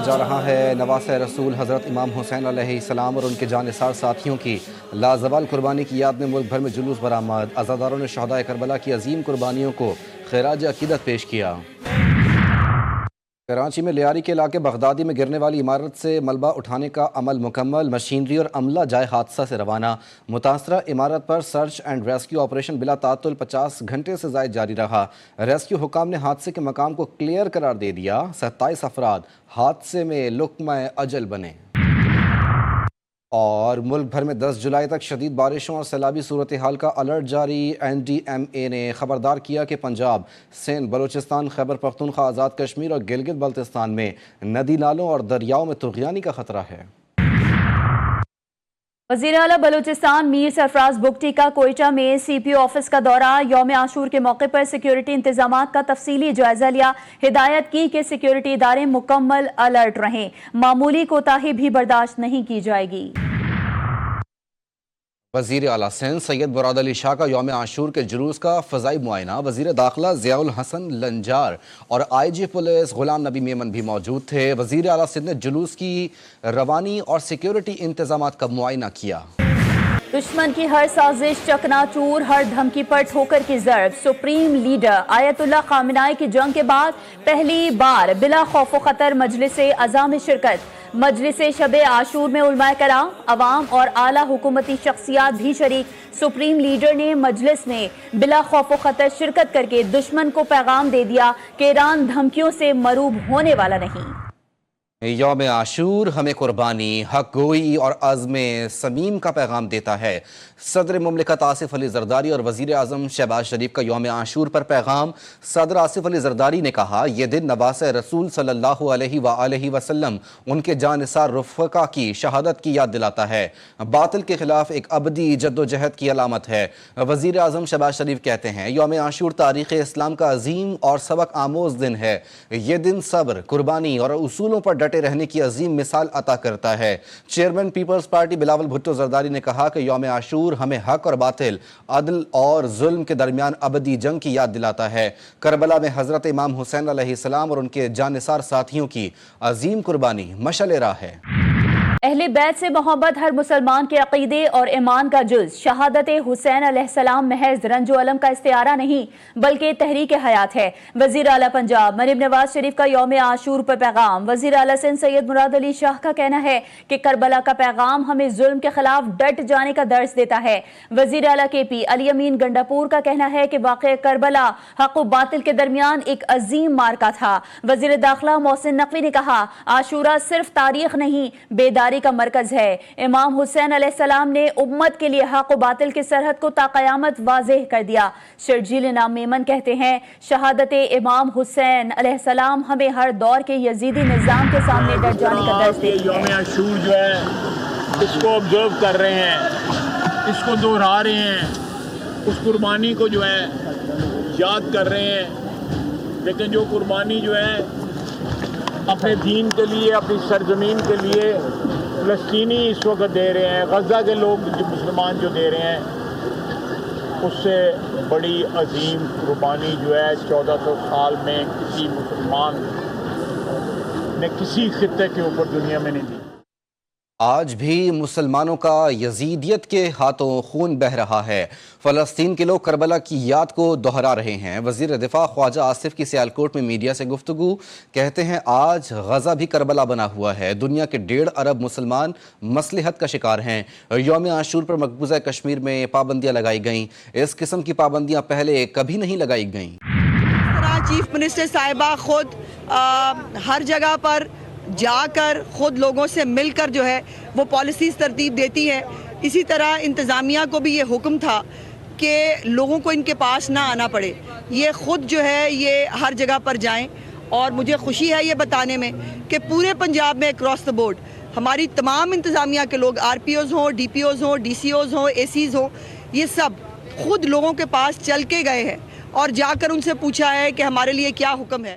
جا رہا ہے نواسۂ رسول حضرت امام حسین علیہ السلام اور ان کے جانثار ساتھیوں کی لازوال قربانی کی یاد میں ملک بھر میں جلوس برآمد۔ عزاداروں نے شہدائے کربلا کی عظیم قربانیوں کو خراج عقیدت پیش کیا۔ کراچی میں لیاری کے علاقے بغدادی میں گرنے والی عمارت سے ملبہ اٹھانے کا عمل مکمل، مشینری اور عملہ جائے حادثہ سے روانہ۔ متاثرہ عمارت پر سرچ اینڈ ریسکیو آپریشن بلا تعطل 50 گھنٹے سے زائد جاری رہا۔ ریسکیو حکام نے حادثے کے مقام کو کلیئر قرار دے دیا۔ 27 افراد حادثے میں لقمہ اجل بنے۔ اور ملک بھر میں 10 جولائی تک شدید بارشوں اور سیلابی صورتحال کا الرٹ جاری۔ NDMA نے خبردار کیا کہ پنجاب، سندھ، بلوچستان، خیبر پختونخوا، آزاد کشمیر اور گلگت بلتستان میں ندی نالوں اور دریاؤں میں طغیانی کا خطرہ ہے۔ وزیر اعلیٰ بلوچستان میر سرفراز بگٹی کا کوئٹہ میں CPO آفس کا دورہ، یوم عاشور کے موقع پر سیکیورٹی انتظامات کا تفصیلی جائزہ لیا۔ ہدایت کی کہ سیکیورٹی ادارے مکمل الرٹ رہیں، معمولی کوتاہی بھی برداشت نہیں کی جائے گی۔ وزیر اعلیٰ سندھ سید مراد علی شاہ کا یوم عاشور کے جلوس کا فضائی معائنہ، وزیر داخلہ ضیاء الحسن لنجار اور IG پولیس غلام نبی میمن بھی موجود تھے۔ وزیر اعلیٰ سندھ نے جلوس کی روانی اور سیکیورٹی انتظامات کا معائنہ کیا۔ دشمن کی ہر سازش چکنا چور، ہر دھمکی پر ٹھوکر کی ضرب۔ سپریم لیڈر آیت اللہ خامنہئی کی جنگ کے بعد پہلی بار بلا خوف و خطر مجلس اعضاء میں شرکت۔ مجلس شب عاشور میں علماء کرام، عوام اور اعلیٰ حکومتی شخصیات بھی شریک۔ سپریم لیڈر نے مجلس میں بلا خوف و خطر شرکت کر کے دشمن کو پیغام دے دیا کہ ایران دھمکیوں سے مروب ہونے والا نہیں۔ یوم عاشور ہمیں قربانی، حق گوئی اور عزم صمیم کا پیغام دیتا ہے۔ صدر مملکت آصف علی زرداری اور وزیر اعظم شہباز شریف کا یوم عاشور پر پیغام۔ صدر آصف علی زرداری نے کہا، یہ دن نواسۂ رسول صلی اللہ علیہ وآلہ وسلم، ان کے جانثار رفقا کی شہادت کی یاد دلاتا ہے، باطل کے خلاف ایک ابدی جد و جہد کی علامت ہے۔ وزیر اعظم شہباز شریف کہتے ہیں، یوم عاشور تاریخ اسلام کا عظیم اور سبق آموز دن ہے۔ یہ دن صبر، قربانی اور اصولوں پر ڈٹے رہنے کی عظیم مثال عطا کرتا ہے۔ Chairman Peoples Party Bilawal Bhutto Zardari نے کہا کہ یوم عاشور ہمیں حق اور باطل، عدل اور ظلم کے درمیان ابدی جنگ کی یاد دلاتا ہے۔ کربلا میں حضرت امام حسین علیہ السلام اور ان کے جانثار ساتھیوں کی عظیم قربانی مشعل راہ ہے۔ اہل بیت سے محبت ہر مسلمان کے عقیدے اور ایمان کا جز۔ شہادت حسین علیہ السلام محض رنج و الم کا استعارہ نہیں بلکہ تحریک حیات ہے۔ وزیر اعلیٰ پنجاب مریم نواز شریف کا یوم عاشور پر پیغام۔ وزیر اعلیٰ سندھ سید مراد علی شاہ کا کہنا ہے کہ کربلا کا پیغام ہمیں ظلم کے خلاف ڈٹ جانے کا درس دیتا ہے۔ وزیر اعلیٰ KP علی امین گنڈاپور کا کہنا ہے کہ واقعہ کربلا حق و باطل کے درمیان ایک عظیم معرکہ تھا۔ وزیر داخلہ محسن نقوی نے کہا، عاشورہ صرف تاریخ نہیں، بیداری کا مرکز ہے۔ امام حسین علیہ السلام نے امت کے لیے حق و باطل کی سرحد کو تا قیامت واضح کر دیا۔ شرجیل نام میمن کہتے ہیں، شہادت امام حسین علیہ السلام ہمیں ہر دور کے یزیدی نظام کے سامنے ڈٹ جانے کا درس دیتی ہے۔ یوم عاشور جو ہے اس کو آبزرو کر رہے ہیں، اس کو دہرا رہے ہیں، اس قربانی کو جو ہے یاد کر رہے ہیں، لیکن جو قربانی جو ہے اپنے دین کے لیے، اپنی سرزمین کے لیے فلسطینی اس وقت دے رہے ہیں، غزہ کے لوگ جو مسلمان جو دے رہے ہیں، اس سے بڑی عظیم قربانی جو ہے 1400 سال میں کسی مسلمان نے کسی خطے کے اوپر دنیا میں نہیں دی۔ آج بھی مسلمانوں کا یزیدیت کے ہاتھوں خون بہہ رہا ہے۔ فلسطین کے لوگ کربلا کی یاد کو دہرا رہے ہیں۔ وزیر دفاع خواجہ آصف کی سیالکوٹ میں میڈیا سے گفتگو، کہتے ہیں آج غزہ بھی کربلا بنا ہوا ہے۔ دنیا کے 1.5 ارب مسلمان مصلحت کا شکار ہیں۔ یوم عاشور پر مقبوضہ کشمیر میں پابندیاں لگائی گئیں۔ اس قسم کی پابندیاں پہلے کبھی نہیں لگائی گئیں۔ چیف منسٹر صاحبہ خود ہر جگہ پر جا کر خود لوگوں سے مل کر جو ہے وہ پالیسیز ترتیب دیتی ہے۔ اسی طرح انتظامیہ کو بھی یہ حکم تھا کہ لوگوں کو ان کے پاس نہ آنا پڑے، یہ خود جو ہے یہ ہر جگہ پر جائیں۔ اور مجھے خوشی ہے یہ بتانے میں کہ پورے پنجاب میں اکراس دا بورڈ ہماری تمام انتظامیہ کے لوگ، RPOs ہوں، DPOs ہوں، DCOs ہوں، ACs ہوں، یہ سب خود لوگوں کے پاس چل کے گئے ہیں اور جا کر ان سے پوچھا ہے کہ ہمارے لیے کیا حکم ہے۔